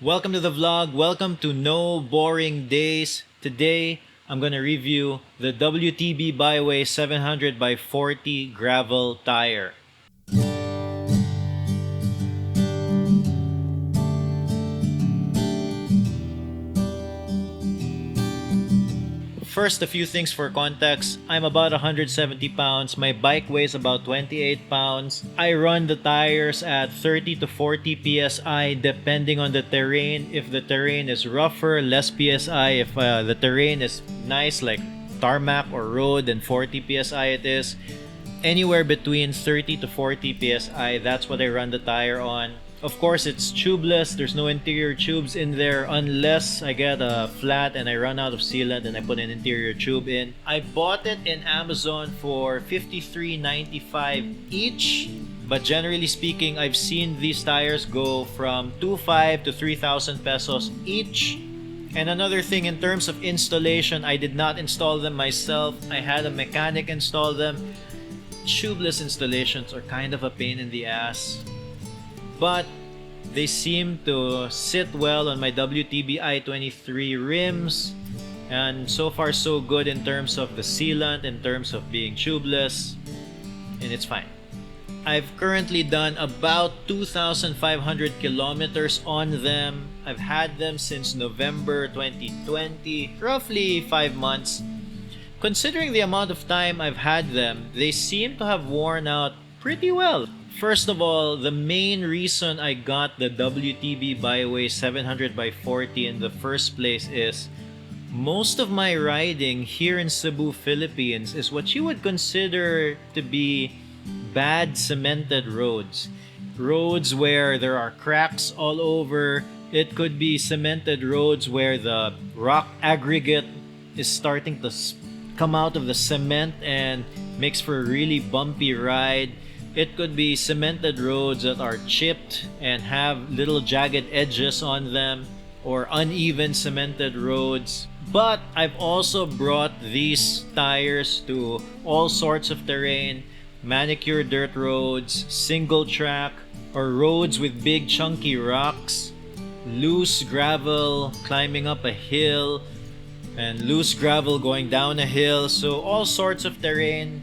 Welcome to the vlog. Welcome to No Boring Days. Today, I'm gonna review the WTB Byway 700x40 gravel tire. First, a few things for context. I'm about 170 pounds. My bike weighs about 28 pounds. I run the tires at 30 to 40 psi depending on the terrain. If the terrain is rougher, less psi. If the terrain is nice like tarmac or road, then 40 psi it is. Anywhere between 30 to 40 psi, that's what I run the tire on. Of course, it's tubeless. There's no interior tubes in there unless I get a flat and I run out of sealant and I put an interior tube in. I bought it in Amazon for $53.95 each. But generally speaking, I've seen these tires go from 2,500 to 3,000 pesos each. And another thing, in terms of installation, I did not install them myself. I had a mechanic install them. Tubeless installations are kind of a pain in the ass, but they seem to sit well on my WTB i23 rims, and so far so good in terms of the sealant, in terms of being tubeless, and it's fine. I've currently done about 2,500 kilometers on them. I've had them since November 2020, roughly 5 months. Considering the amount of time I've had them, they seem to have worn out pretty well. First of all, the main reason I got the WTB Byway 700x40 in the first place is most of my riding here in Cebu, Philippines is what you would consider to be bad cemented roads. Roads where there are cracks all over. It could be cemented roads where the rock aggregate is starting to come out of the cement and makes for a really bumpy ride. It could be cemented roads that are chipped and have little jagged edges on them, or uneven cemented roads. But I've also brought these tires to all sorts of terrain: manicured dirt roads, single track, or roads with big chunky rocks, loose gravel climbing up a hill, and loose gravel going down a hill. So all sorts of terrain.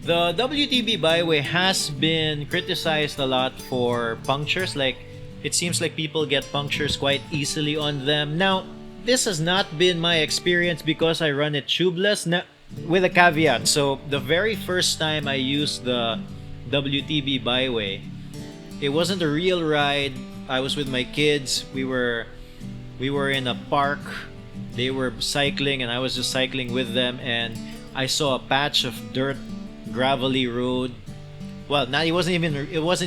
The WTB Byway has been criticized a lot for punctures. Like, it seems like people get punctures quite easily on them. Now, this has not been my experience because I run it tubeless, with a caveat. So the very first time I used the WTB Byway, it wasn't a real ride. I was with my kids. We were in a park. They were cycling and I was just cycling with them, and I saw a patch of dirt, gravelly road. Well, it wasn't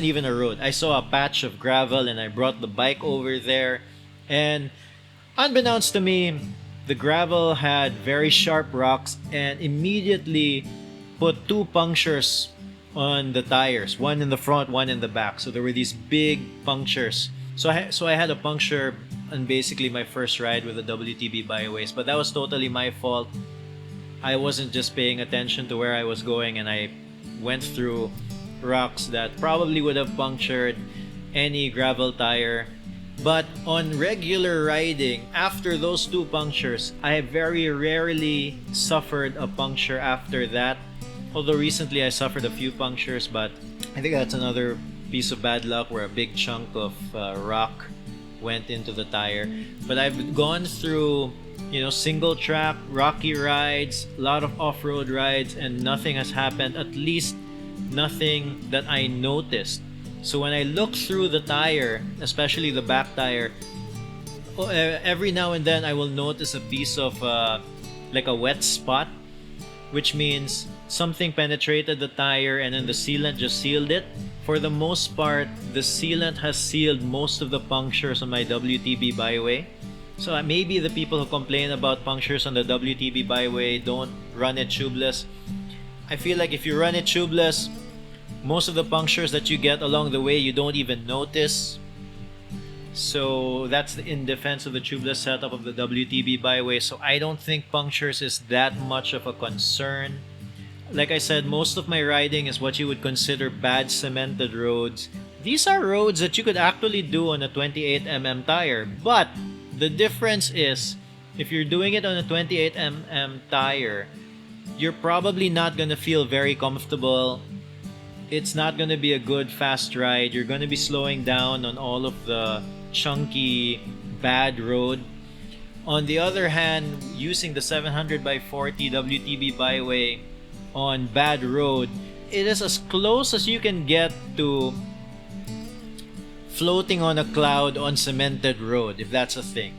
even a road. I saw a patch of gravel and I brought the bike over there, and unbeknownst to me, the gravel had very sharp rocks, and immediately put two punctures on the tires, one in the front, one in the back. So there were these big punctures. So I had a puncture on basically my first ride with the WTB Byways, but that was totally my fault. I wasn't just paying attention to where I was going, and I went through rocks that probably would have punctured any gravel tire. But on regular riding, after those two punctures, I very rarely suffered a puncture after that. Although recently I suffered a few punctures, but I think that's another piece of bad luck where a big chunk of rock went into the tire. But I've gone through, single track, rocky rides, a lot of off-road rides, and nothing has happened, at least nothing that I noticed. So when I look through the tire, especially the back tire, every now and then I will notice a piece of like a wet spot, which means something penetrated the tire and then the sealant just sealed it. For the most part, the sealant has sealed most of the punctures on my WTB Byway. So maybe the people who complain about punctures on the WTB Byway don't run it tubeless. I feel like if you run it tubeless, most of the punctures that you get along the way you don't even notice. So that's in defense of the tubeless setup of the WTB Byway. So I don't think punctures is that much of a concern. Like I said, most of my riding is what you would consider bad cemented roads These are roads that you could actually do on a 28mm tire, but the difference is if you're doing it on a 28mm tire, you're probably not gonna feel very comfortable. It's not gonna be a good fast ride. You're gonna be slowing down on all of the chunky, bad road. On the other hand, using the 700x40 WTB Byway on bad road, it is as close as you can get to floating on a cloud on cemented road, if that's a thing.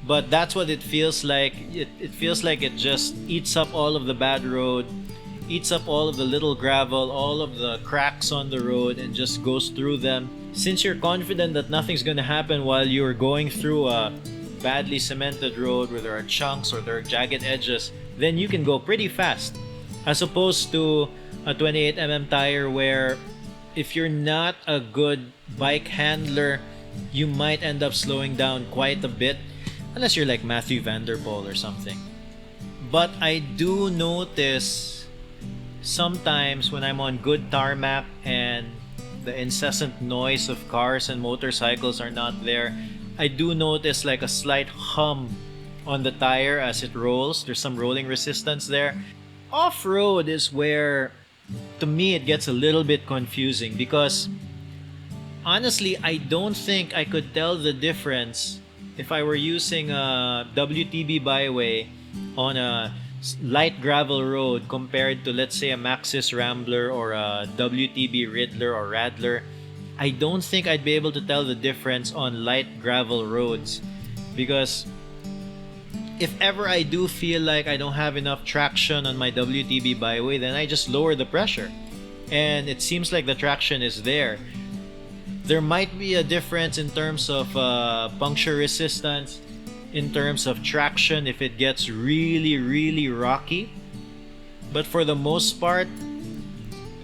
But that's what it feels like. It feels like it just eats up all of the bad road, eats up all of the little gravel, all of the cracks on the road, and just goes through them. Since you're confident that nothing's gonna happen while you're going through a badly cemented road where there are chunks or there are jagged edges, then you can go pretty fast. As opposed to a 28mm tire where if you're not a good bike handler, you might end up slowing down quite a bit, unless you're like Matthew Vanderpool or something. But I do notice sometimes when I'm on good tarmac and the incessant noise of cars and motorcycles are not there, I do notice like a slight hum on the tire as it rolls. There's some rolling resistance there. Off-road is where, to me, it gets a little bit confusing because honestly, I don't think I could tell the difference if I were using a WTB Byway on a light gravel road compared to, let's say, a Maxxis Rambler or a WTB Riddler or Radler. I don't think I'd be able to tell the difference on light gravel roads because if ever I do feel like I don't have enough traction on my WTB Byway, then I just lower the pressure. And it seems like the traction is there. There might be a difference in terms of puncture resistance, in terms of traction if it gets really, really rocky. But for the most part,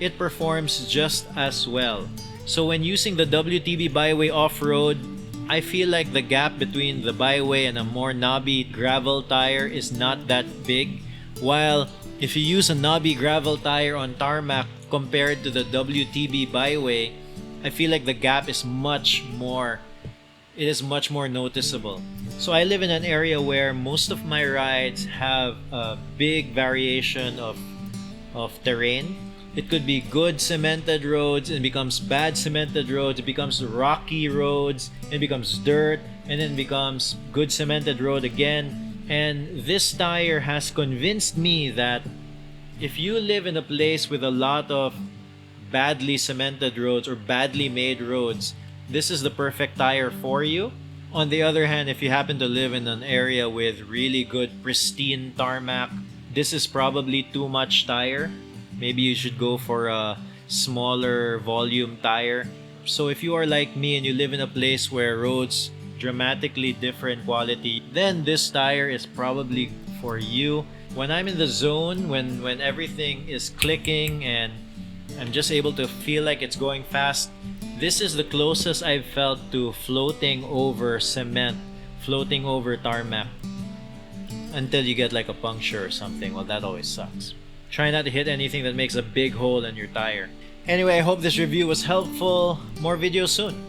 it performs just as well. So when using the WTB Byway off-road, I feel like the gap between the Byway and a more knobby gravel tire is not that big. While if you use a knobby gravel tire on tarmac compared to the WTB Byway, I feel like the gap is much more noticeable. So I live in an area where most of my rides have a big variation of terrain. It could be good cemented roads, it becomes bad cemented roads, it becomes rocky roads, it becomes dirt, and then becomes good cemented road again. And this tire has convinced me that if you live in a place with a lot of badly cemented roads or badly made roads, this is the perfect tire for you. On the other hand, if you happen to live in an area with really good pristine tarmac, this is probably too much tire. Maybe you should go for a smaller volume tire. So if you are like me and you live in a place where roads dramatically different quality, then this tire is probably for you. When I'm in the zone, when everything is clicking and I'm just able to feel like it's going fast, this is the closest I've felt to floating over cement, floating over tarmac. Until you get like a puncture or something. Well, that always sucks. Try not to hit anything that makes a big hole in your tire. Anyway, I hope this review was helpful. More videos soon.